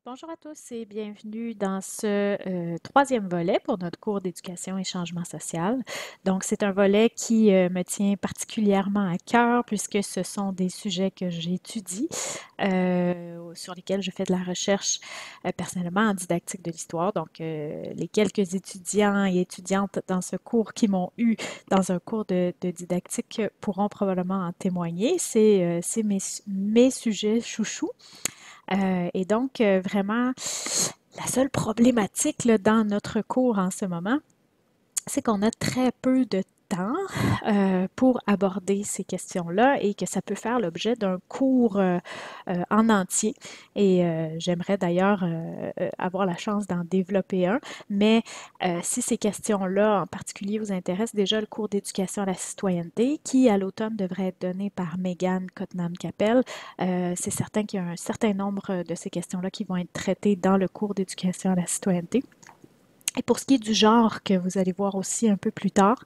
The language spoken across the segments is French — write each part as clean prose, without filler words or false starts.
Bonjour à tous et bienvenue dans ce troisième volet pour notre cours d'éducation et changement social. Donc, c'est un volet qui me tient particulièrement à cœur puisque ce sont des sujets que j'étudie, sur lesquels je fais de la recherche personnellement en didactique de l'histoire. Donc, les quelques étudiants et étudiantes dans ce cours qui m'ont eu dans un cours de didactique pourront probablement en témoigner. C'est mes sujets chouchous. Et donc, vraiment, la seule problématique là, dans notre cours en ce moment, c'est qu'on a très peu de temps pour aborder ces questions-là et que ça peut faire l'objet d'un cours en entier. Et j'aimerais d'ailleurs avoir la chance d'en développer un. Mais si ces questions-là en particulier vous intéressent, déjà le cours d'éducation à la citoyenneté, qui à l'automne devrait être donné par Megan Cottenham-Capel, c'est certain qu'il y a un certain nombre de ces questions-là qui vont être traitées dans le cours d'éducation à la citoyenneté. Et pour ce qui est du genre que vous allez voir aussi un peu plus tard,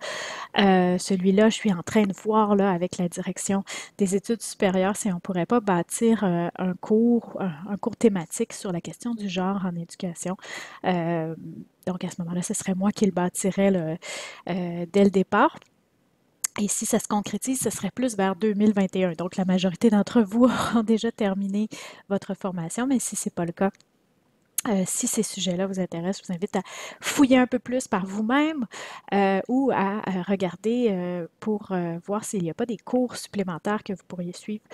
celui-là, je suis en train de voir là, avec la direction des études supérieures si on ne pourrait pas bâtir un cours thématique sur la question du genre en éducation. Euh, donc à ce moment-là, ce serait moi qui le bâtirais là, dès le départ. Et si ça se concrétise, ce serait plus vers 2021. Donc la majorité d'entre vous auront déjà terminé votre formation, mais si ce n'est pas le cas, si ces sujets-là vous intéressent, je vous invite à fouiller un peu plus par vous-même ou à regarder pour voir s'il n'y a pas des cours supplémentaires que vous pourriez suivre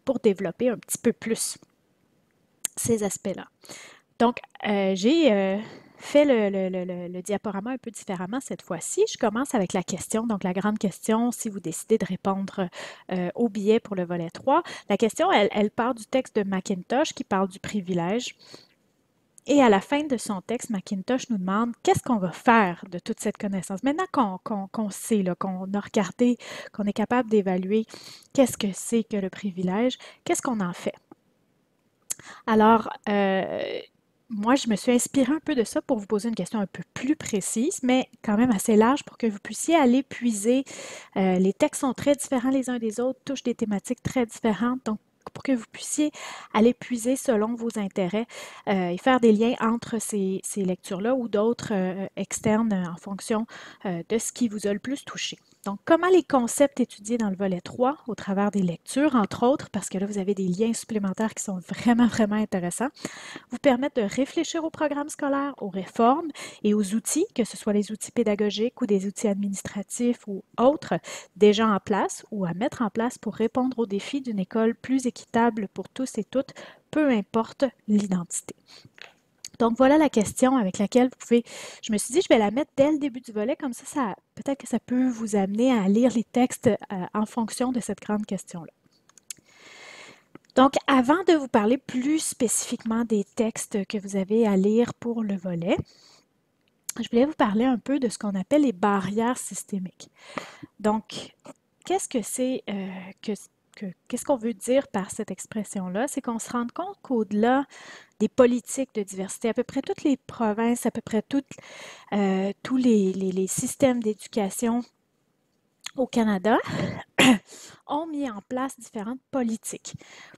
pour développer un petit peu plus ces aspects-là. Donc, j'ai fait le diaporama un peu différemment cette fois-ci. Je commence avec la question, donc la grande question, si vous décidez de répondre au billet pour le volet 3. La question, elle part du texte de Mackintosh qui parle du privilège. Et à la fin de son texte, Mackintosh nous demande qu'est-ce qu'on va faire de toute cette connaissance. Maintenant qu'on sait, qu'on a regardé, qu'on est capable d'évaluer qu'est-ce que c'est que le privilège, qu'est-ce qu'on en fait? Alors, moi, je me suis inspirée un peu de ça pour vous poser une question un peu plus précise, mais quand même assez large pour que vous puissiez aller puiser. Les textes sont très différents les uns des autres, touchent des thématiques très différentes, donc pour que vous puissiez aller puiser selon vos intérêts et faire des liens entre ces lectures-là ou d'autres externes en fonction de ce qui vous a le plus touché. Donc, comment les concepts étudiés dans le volet 3 au travers des lectures, entre autres, parce que là, vous avez des liens supplémentaires qui sont vraiment, vraiment intéressants, vous permettent de réfléchir au programme scolaire, aux réformes et aux outils, que ce soit les outils pédagogiques ou des outils administratifs ou autres, déjà en place ou à mettre en place pour répondre aux défis d'une école plus équitable pour tous et toutes, peu importe l'identité. Donc voilà la question avec laquelle vous pouvez. Je me suis dit, je vais la mettre dès le début du volet, comme ça peut-être que ça peut vous amener à lire les textes en fonction de cette grande question-là. Donc, avant de vous parler plus spécifiquement des textes que vous avez à lire pour le volet, je voulais vous parler un peu de ce qu'on appelle les barrières systémiques. Donc, qu'est-ce que c'est qu'est-ce qu'on veut dire par cette expression-là? C'est qu'on se rend compte qu'au-delà des politiques de diversité, à peu près toutes les provinces, à peu près tous les systèmes d'éducation au Canada ont mis en place différentes politiques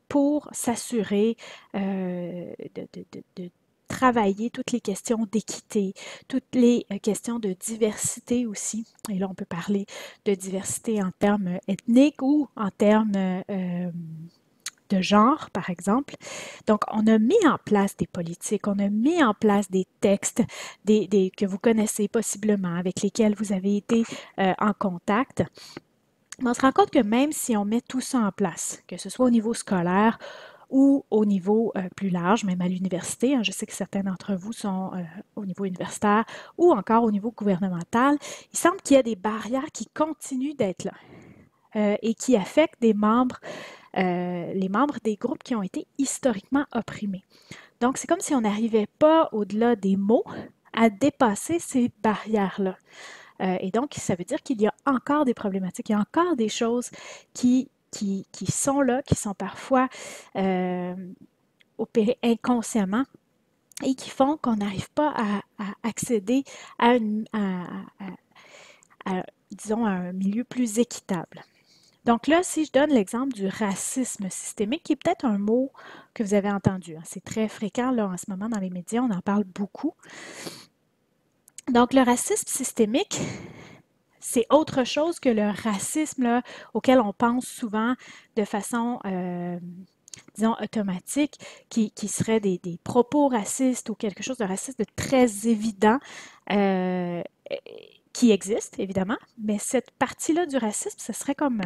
pour s'assurer de travailler toutes les questions d'équité, toutes les questions de diversité aussi. Et là, on peut parler de diversité en termes ethniques ou en termes de genre, par exemple. Donc, on a mis en place des politiques, on a mis en place des textes que vous connaissez possiblement, avec lesquels vous avez été en contact. Mais on se rend compte que même si on met tout ça en place, que ce soit au niveau scolaire ou au niveau plus large, même à l'université, hein, je sais que certains d'entre vous sont au niveau universitaire ou encore au niveau gouvernemental, il semble qu'il y a des barrières qui continuent d'être là et qui affectent les membres des groupes qui ont été historiquement opprimés. Donc, c'est comme si on n'arrivait pas au-delà des mots à dépasser ces barrières-là. Et donc, ça veut dire qu'il y a encore des problématiques, il y a encore des choses qui sont là, qui sont parfois opérées inconsciemment et qui font qu'on n'arrive pas à accéder à, disons, à un milieu plus équitable. Donc là, si je donne l'exemple du racisme systémique, qui est peut-être un mot que vous avez entendu, hein, c'est très fréquent là en ce moment dans les médias, on en parle beaucoup. Donc le racisme systémique, c'est autre chose que le racisme là, auquel on pense souvent de façon, disons, automatique, qui serait des propos racistes ou quelque chose de raciste de très évident, qui existe, évidemment, mais cette partie-là du racisme, ce serait comme,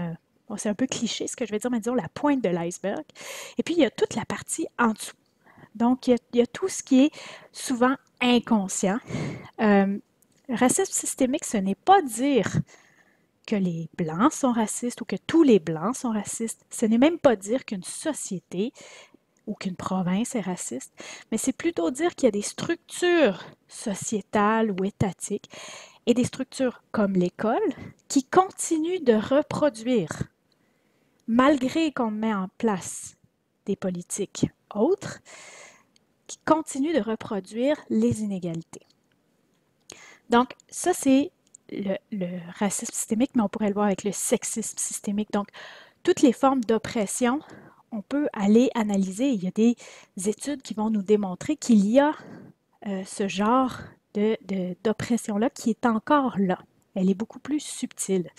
bon, c'est un peu cliché ce que je vais dire, mais disons la pointe de l'iceberg. Et puis, il y a toute la partie en dessous. Donc, il y a tout ce qui est souvent inconscient. Racisme systémique, ce n'est pas dire que les Blancs sont racistes ou que tous les Blancs sont racistes. Ce n'est même pas dire qu'une société ou qu'une province est raciste, mais c'est plutôt dire qu'il y a des structures sociétales ou étatiques et des structures comme l'école qui continuent de reproduire, malgré qu'on met en place des politiques autres, qui continuent de reproduire les inégalités. Donc, ça, c'est le racisme systémique, mais on pourrait le voir avec le sexisme systémique. Donc, toutes les formes d'oppression, on peut aller analyser. Il y a des études qui vont nous démontrer qu'il y a ce genre d'oppression-là qui est encore là. Elle est beaucoup plus subtile.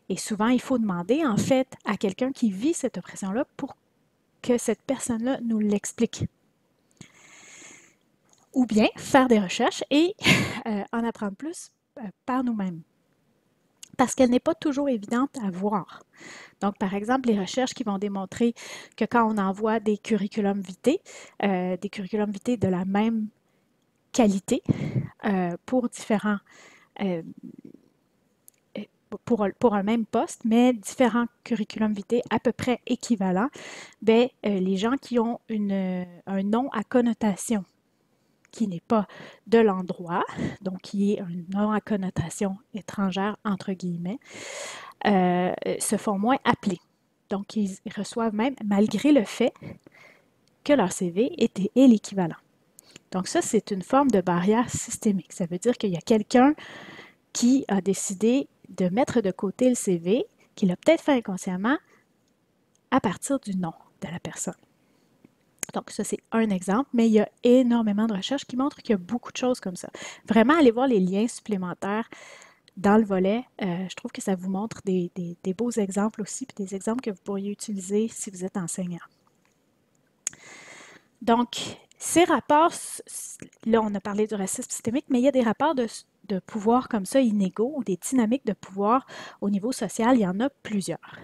Et souvent, il faut demander, en fait, à quelqu'un qui vit cette oppression-là pour que cette personne-là nous l'explique. Ou bien faire des recherches et en apprendre plus par nous-mêmes. Parce qu'elle n'est pas toujours évidente à voir. Donc, par exemple, les recherches qui vont démontrer que quand on envoie des curriculum vitae de la même qualité pour différents pour un même poste, mais différents curriculum vitae à peu près équivalents, bien, les gens qui ont un nom à connotation qui n'est pas de l'endroit, donc qui est un nom à connotation étrangère, entre guillemets, se font moins appeler. Donc, ils reçoivent même, malgré le fait que leur CV est l'équivalent. Donc, ça, c'est une forme de barrière systémique. Ça veut dire qu'il y a quelqu'un qui a décidé de mettre de côté le CV, qu'il a peut-être fait inconsciemment, à partir du nom de la personne. Donc, ça, c'est un exemple, mais il y a énormément de recherches qui montrent qu'il y a beaucoup de choses comme ça. Vraiment, allez voir les liens supplémentaires dans le volet. Je trouve que ça vous montre des beaux exemples aussi, puis des exemples que vous pourriez utiliser si vous êtes enseignant. Donc, ces rapports, là, on a parlé du racisme systémique, mais il y a des rapports de pouvoir comme ça inégaux ou des dynamiques de pouvoir au niveau social, il y en a plusieurs.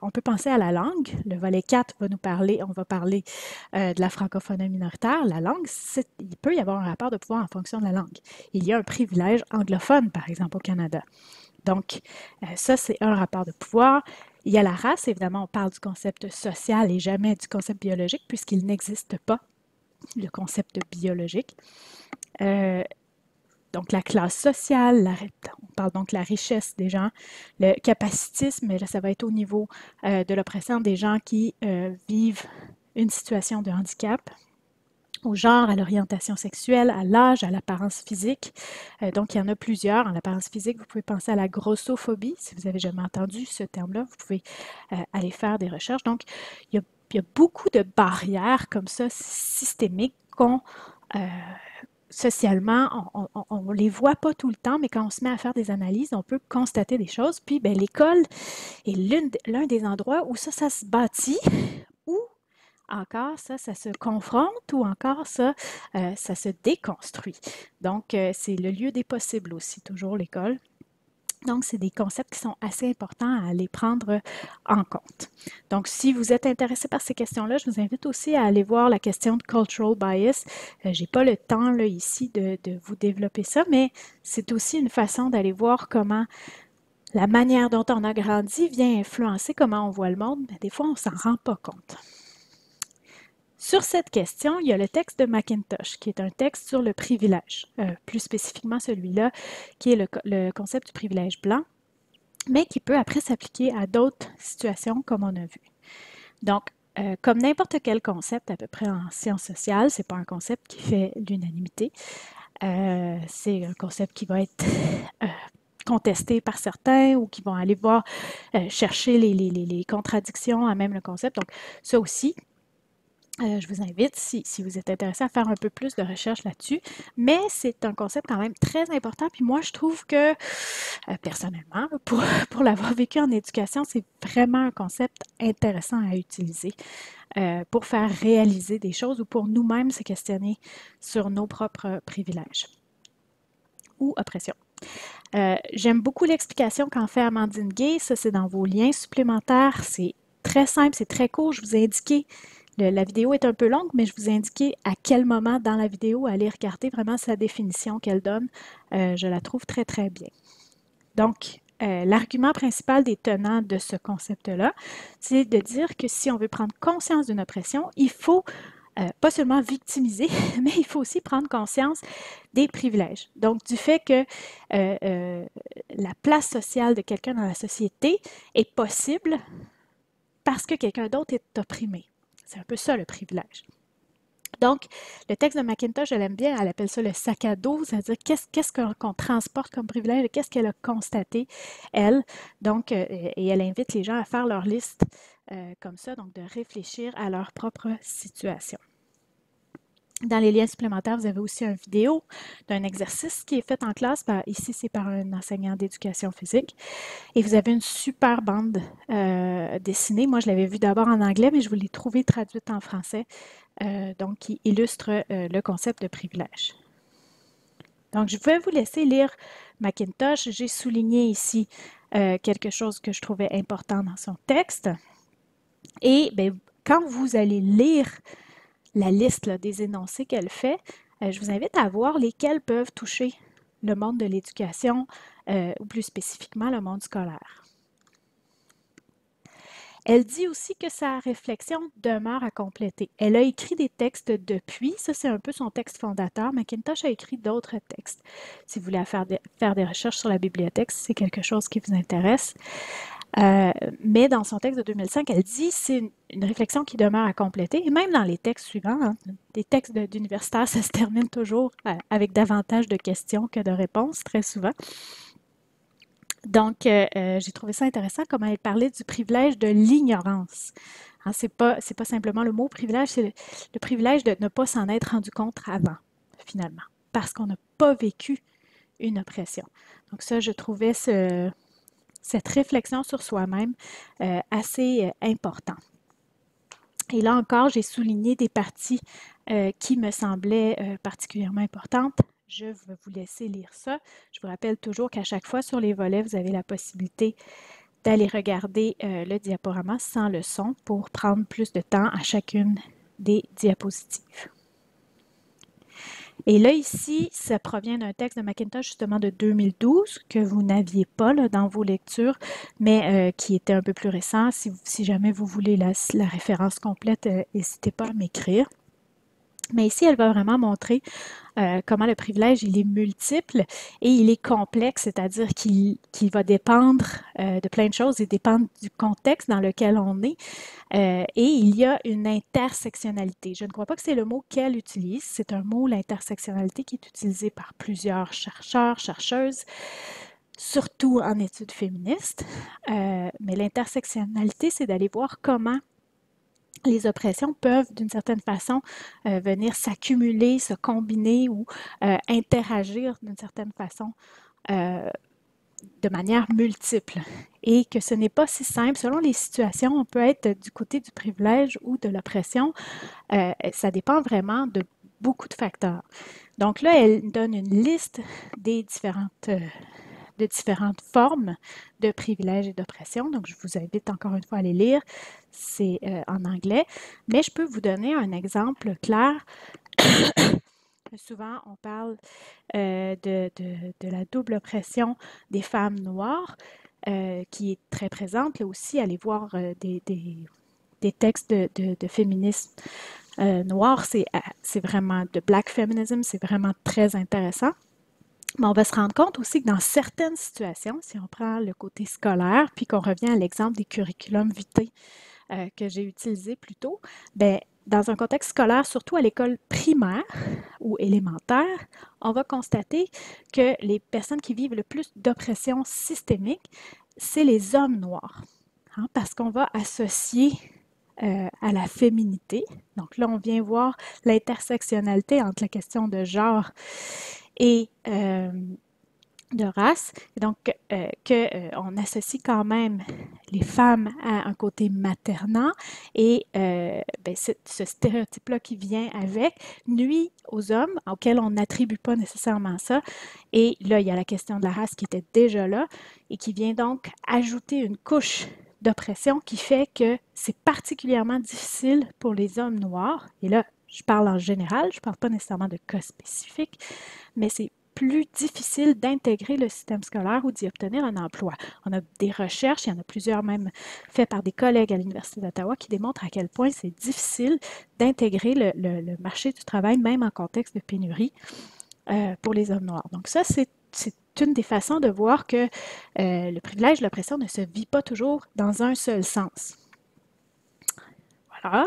On peut penser à la langue. Le volet 4 va nous parler, on va parler de la francophonie minoritaire. La langue, il peut y avoir un rapport de pouvoir en fonction de la langue. Il y a un privilège anglophone, par exemple, au Canada. Donc, ça, c'est un rapport de pouvoir. Il y a la race, évidemment, on parle du concept social et jamais du concept biologique, puisqu'il n'existe pas le concept biologique. Donc, la classe sociale, on parle donc de la richesse des gens, le capacitisme, là, ça va être au niveau de l'oppression des gens qui vivent une situation de handicap, au genre, à l'orientation sexuelle, à l'âge, à l'apparence physique. Donc, il y en a plusieurs. En apparence physique, vous pouvez penser à la grossophobie. Si vous n'avez jamais entendu ce terme-là, vous pouvez aller faire des recherches. Donc, il y a beaucoup de barrières comme ça, systémiques, qu'on socialement, on ne les voit pas tout le temps, mais quand on se met à faire des analyses, on peut constater des choses. Puis, ben, l'école est l'un des endroits où ça se bâtit, où encore ça se confronte, ou encore ça se déconstruit. Donc, c'est le lieu des possibles aussi, toujours l'école. Donc, c'est des concepts qui sont assez importants à aller prendre en compte. Donc, si vous êtes intéressé par ces questions-là, je vous invite aussi à aller voir la question de cultural bias. Je n'ai pas le temps là, ici de vous développer ça, mais c'est aussi une façon d'aller voir comment la manière dont on a grandi vient influencer comment on voit le monde, mais des fois, on ne s'en rend pas compte. Sur cette question, il y a le texte de McIntosh, qui est un texte sur le privilège, plus spécifiquement celui-là, qui est le concept du privilège blanc, mais qui peut après s'appliquer à d'autres situations, comme on a vu. Donc, comme n'importe quel concept, à peu près en sciences sociales, ce n'est pas un concept qui fait l'unanimité. C'est un concept qui va être contestés par certains ou qui vont aller voir, chercher les contradictions à même le concept. Donc, ça aussi, je vous invite, si vous êtes intéressé, à faire un peu plus de recherche là-dessus. Mais c'est un concept quand même très important. Puis moi, je trouve que, personnellement, pour l'avoir vécu en éducation, c'est vraiment un concept intéressant à utiliser pour faire réaliser des choses ou pour nous-mêmes se questionner sur nos propres privilèges ou oppressions. J'aime beaucoup l'explication qu'en fait Amandine Gay. Ça, c'est dans vos liens supplémentaires. C'est très simple, c'est très court. Je vous ai indiqué, la vidéo est un peu longue, mais je vous ai indiqué à quel moment dans la vidéo aller regarder vraiment sa définition qu'elle donne. Je la trouve très, très bien. Donc, l'argument principal des tenants de ce concept-là, c'est de dire que si on veut prendre conscience d'une oppression, il faut pas seulement victimiser, mais il faut aussi prendre conscience des privilèges. Donc, du fait que la place sociale de quelqu'un dans la société est possible parce que quelqu'un d'autre est opprimé. C'est un peu ça le privilège. Donc, le texte de McIntosh, je l'aime bien, elle appelle ça le sac à dos, c'est-à-dire qu'est-ce qu'on transporte comme privilège, qu'est-ce qu'elle a constaté, elle. Donc, et elle invite les gens à faire leur liste comme ça, donc de réfléchir à leur propre situation. Dans les liens supplémentaires, vous avez aussi une vidéo d'un exercice qui est fait en classe. Ici, c'est par un enseignant d'éducation physique. Et vous avez une super bande dessinée. Moi, je l'avais vue d'abord en anglais, mais je vous l'ai trouvée traduite en français, donc qui illustre le concept de privilège. Donc, je vais vous laisser lire McIntosh. J'ai souligné ici quelque chose que je trouvais important dans son texte. Et bien, quand vous allez lire la liste là, des énoncés qu'elle fait, je vous invite à voir lesquels peuvent toucher le monde de l'éducation ou plus spécifiquement le monde scolaire. Elle dit aussi que sa réflexion demeure à compléter. Elle a écrit des textes depuis, ça c'est un peu son texte fondateur. McIntosh a écrit d'autres textes. Si vous voulez faire des recherches sur la bibliothèque, si c'est quelque chose qui vous intéresse. Mais dans son texte de 2005, elle dit que c'est une réflexion qui demeure à compléter. Et même dans les textes suivants, hein, des textes d'universitaires, ça se termine toujours avec davantage de questions que de réponses, très souvent. Donc, j'ai trouvé ça intéressant comment elle parlait du privilège de l'ignorance. Hein, c'est pas simplement le mot privilège, c'est le privilège de ne pas s'en être rendu compte avant, finalement, parce qu'on n'a pas vécu une oppression. Donc ça, je trouvais cette réflexion sur soi-même assez importante. Et là encore, j'ai souligné des parties qui me semblaient particulièrement importantes. Je vais vous laisser lire ça. Je vous rappelle toujours qu'à chaque fois sur les volets, vous avez la possibilité d'aller regarder le diaporama sans le son pour prendre plus de temps à chacune des diapositives. Et là, ici, ça provient d'un texte de McIntosh, justement, de 2012, que vous n'aviez pas là, dans vos lectures, mais qui était un peu plus récent. Si jamais vous voulez la référence complète, n'hésitez pas à m'écrire. Mais ici, elle va vraiment montrer comment le privilège, il est multiple et il est complexe, c'est-à-dire qu'il va dépendre de plein de choses et dépendre du contexte dans lequel on est. Et il y a une intersectionnalité. Je ne crois pas que c'est le mot qu'elle utilise. C'est un mot, l'intersectionnalité, qui est utilisé par plusieurs chercheurs, chercheuses, surtout en études féministes. Mais l'intersectionnalité, c'est d'aller voir comment les oppressions peuvent, d'une certaine façon, venir s'accumuler, se combiner ou interagir d'une certaine façon de manière multiple. Et que ce n'est pas si simple. Selon les situations, on peut être du côté du privilège ou de l'oppression. Ça dépend vraiment de beaucoup de facteurs. Donc là, elle donne une liste des différentes formes de privilèges et d'oppression. Donc, je vous invite encore une fois à les lire. C'est en anglais. Mais je peux vous donner un exemple clair. Souvent, on parle de la double oppression des femmes noires, qui est très présente. Là aussi, allez voir des textes de féminisme noir. C'est vraiment de black feminism. C'est vraiment très intéressant. Mais on va se rendre compte aussi que dans certaines situations, si on prend le côté scolaire, puis qu'on revient à l'exemple des curriculums vitae que j'ai utilisé plus tôt, bien, dans un contexte scolaire, surtout à l'école primaire ou élémentaire, on va constater que les personnes qui vivent le plus d'oppression systémique, c'est les hommes noirs, hein, parce qu'on va associer à la féminité. Donc là, on vient voir l'intersectionnalité entre la question de genre et de race. Et donc, on associe quand même les femmes à un côté maternant et ce stéréotype-là qui vient avec nuit aux hommes auxquels on n'attribue pas nécessairement ça. Et là, il y a la question de la race qui était déjà là et qui vient donc ajouter une couche d'oppression qui fait que c'est particulièrement difficile pour les hommes noirs. Et là, je parle en général, je ne parle pas nécessairement de cas spécifiques, mais c'est plus difficile d'intégrer le système scolaire ou d'y obtenir un emploi. On a des recherches, il y en a plusieurs même faites par des collègues à l'Université d'Ottawa qui démontrent à quel point c'est difficile d'intégrer le marché du travail, même en contexte de pénurie, pour les hommes noirs. Donc ça, c'est une des façons de voir que le privilège, l'oppression ne se vit pas toujours dans un seul sens. Voilà.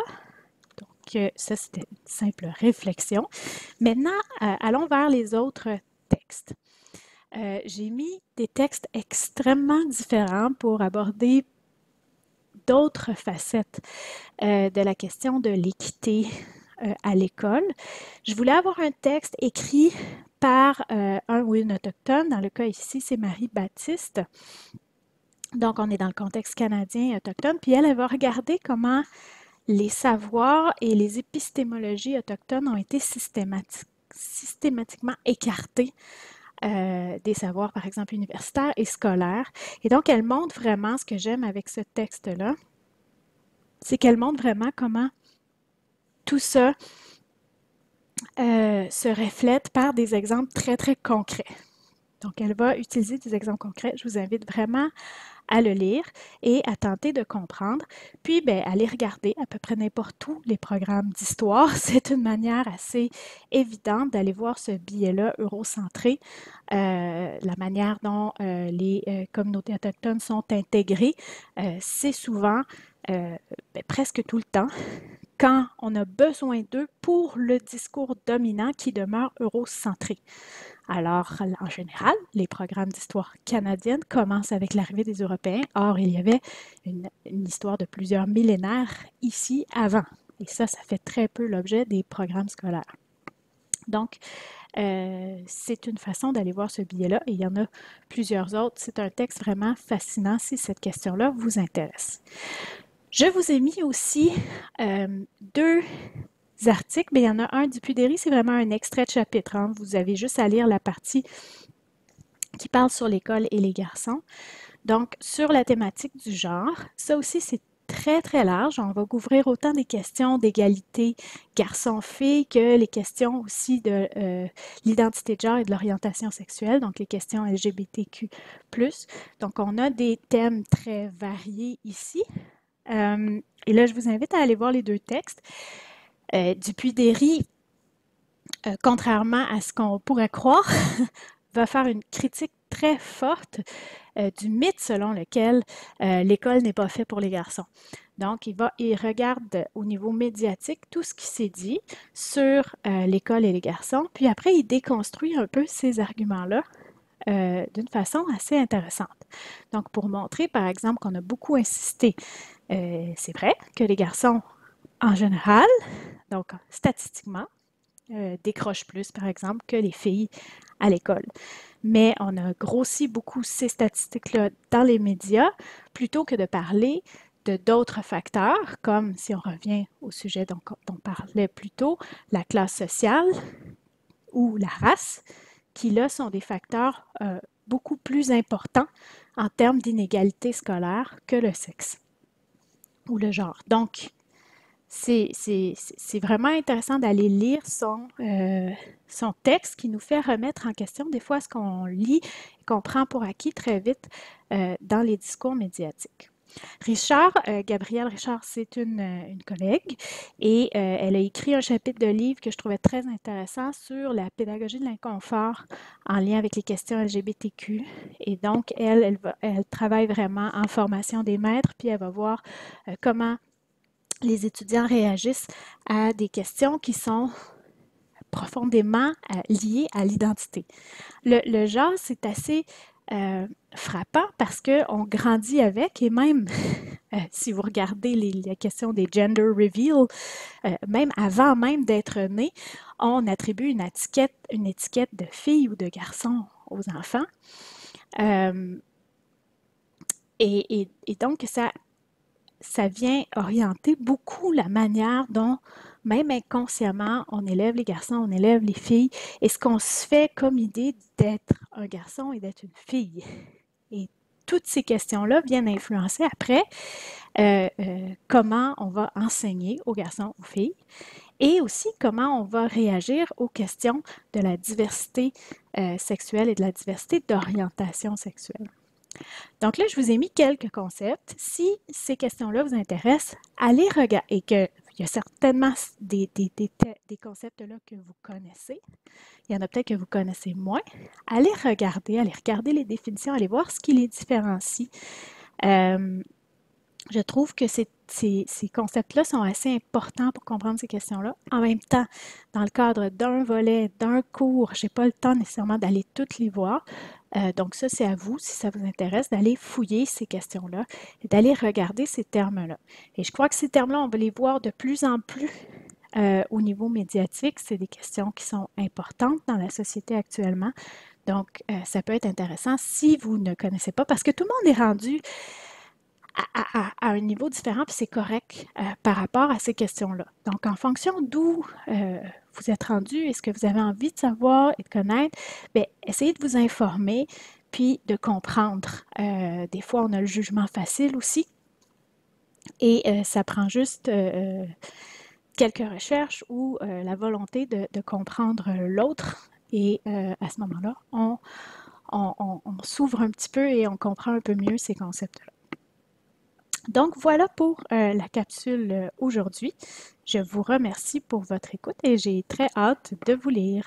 Donc ça, c'était une simple réflexion. Maintenant, allons vers les autres textes. J'ai mis des textes extrêmement différents pour aborder d'autres facettes de la question de l'équité à l'école. Je voulais avoir un texte écrit par un ou une autochtone. Dans le cas ici, c'est Marie Baptiste. Donc, on est dans le contexte canadien et autochtone. Puis elle va regarder comment les savoirs et les épistémologies autochtones ont été systématiquement écartés des savoirs, par exemple, universitaires et scolaires. Et donc, elle montre vraiment, ce que j'aime avec ce texte-là, c'est qu'elle montre vraiment comment tout ça se reflète par des exemples très, très concrets. Donc, elle va utiliser des exemples concrets. Je vous invite vraiment à le lire et à tenter de comprendre. Puis, aller regarder à peu près n'importe où les programmes d'histoire. C'est une manière assez évidente d'aller voir ce biais-là eurocentré, la manière dont les communautés autochtones sont intégrées. C'est souvent, presque tout le temps, quand on a besoin d'eux pour le discours dominant qui demeure eurocentré. Alors, en général, les programmes d'histoire canadienne commencent avec l'arrivée des Européens. Or, il y avait une histoire de plusieurs millénaires ici avant. Et ça fait très peu l'objet des programmes scolaires. Donc, c'est une façon d'aller voir ce biais-là et il y en a plusieurs autres. C'est un texte vraiment fascinant si cette question-là vous intéresse. Je vous ai mis aussi deux articles, mais il y en a un du Puy-Déry, c'est vraiment un extrait de chapitre. Hein. Vous avez juste à lire la partie qui parle sur l'école et les garçons. Donc, sur la thématique du genre, ça aussi, c'est très, très large. On va couvrir autant des questions d'égalité garçon-fille que les questions aussi de l'identité de genre et de l'orientation sexuelle, donc les questions LGBTQ+. Donc, on a des thèmes très variés ici. Et là, je vous invite à aller voir les deux textes. Du Puy-Déry, contrairement à ce qu'on pourrait croire, va faire une critique très forte du mythe selon lequel l'école n'est pas faite pour les garçons. Donc, il regarde au niveau médiatique tout ce qui s'est dit sur l'école et les garçons, puis après, il déconstruit un peu ces arguments-là d'une façon assez intéressante. Donc, pour montrer, par exemple, qu'on a beaucoup insisté, c'est vrai que les garçons, en général, donc statistiquement, décrochent plus, par exemple, que les filles à l'école. Mais on a grossi beaucoup ces statistiques-là dans les médias plutôt que de parler de d'autres facteurs, comme si on revient au sujet dont on parlait plus tôt, la classe sociale ou la race, qui là sont des facteurs beaucoup plus importants en termes d'inégalité scolaire que le sexe ou le genre. Donc, c'est vraiment intéressant d'aller lire son texte qui nous fait remettre en question des fois ce qu'on lit et qu'on prend pour acquis très vite dans les discours médiatiques. Gabrielle Richard, c'est une collègue et elle a écrit un chapitre de livre que je trouvais très intéressant sur la pédagogie de l'inconfort en lien avec les questions LGBTQ. Et donc, elle travaille vraiment en formation des maîtres, puis elle va voir comment les étudiants réagissent à des questions qui sont profondément liées à l'identité. Le genre, c'est assez frappant parce qu'on grandit avec, et même si vous regardez les questions des gender reveal, même avant même d'être né, on attribue une étiquette de fille ou de garçon aux enfants. Et donc, ça vient orienter beaucoup la manière dont, même inconsciemment, on élève les garçons, on élève les filles, et ce qu'on se fait comme idée d'être un garçon et d'être une fille. Et toutes ces questions-là viennent influencer après comment on va enseigner aux garçons, aux filles, et aussi comment on va réagir aux questions de la diversité sexuelle et de la diversité d'orientation sexuelle. Donc là, je vous ai mis quelques concepts. Si ces questions-là vous intéressent, allez regarder, et qu'il y a certainement des concepts là que vous connaissez. Il y en a peut-être que vous connaissez moins. Allez regarder les définitions, allez voir ce qui les différencie. Je trouve que ces concepts-là sont assez importants pour comprendre ces questions-là. En même temps, dans le cadre d'un volet, d'un cours, je n'ai pas le temps nécessairement d'aller toutes les voir. Donc ça, c'est à vous, si ça vous intéresse, d'aller fouiller ces questions-là et d'aller regarder ces termes-là. Et je crois que ces termes-là, on va les voir de plus en plus au niveau médiatique. C'est des questions qui sont importantes dans la société actuellement. Donc, ça peut être intéressant si vous ne connaissez pas, parce que tout le monde est rendu à un niveau différent, puis c'est correct par rapport à ces questions-là. Donc, en fonction d'où vous êtes rendu et ce que vous avez envie de savoir et de connaître, bien, essayez de vous informer, puis de comprendre. Des fois, on a le jugement facile aussi, et ça prend juste quelques recherches ou la volonté de comprendre l'autre, et à ce moment-là, on s'ouvre un petit peu et on comprend un peu mieux ces concepts-là. Donc voilà pour la capsule aujourd'hui. Je vous remercie pour votre écoute et j'ai très hâte de vous lire.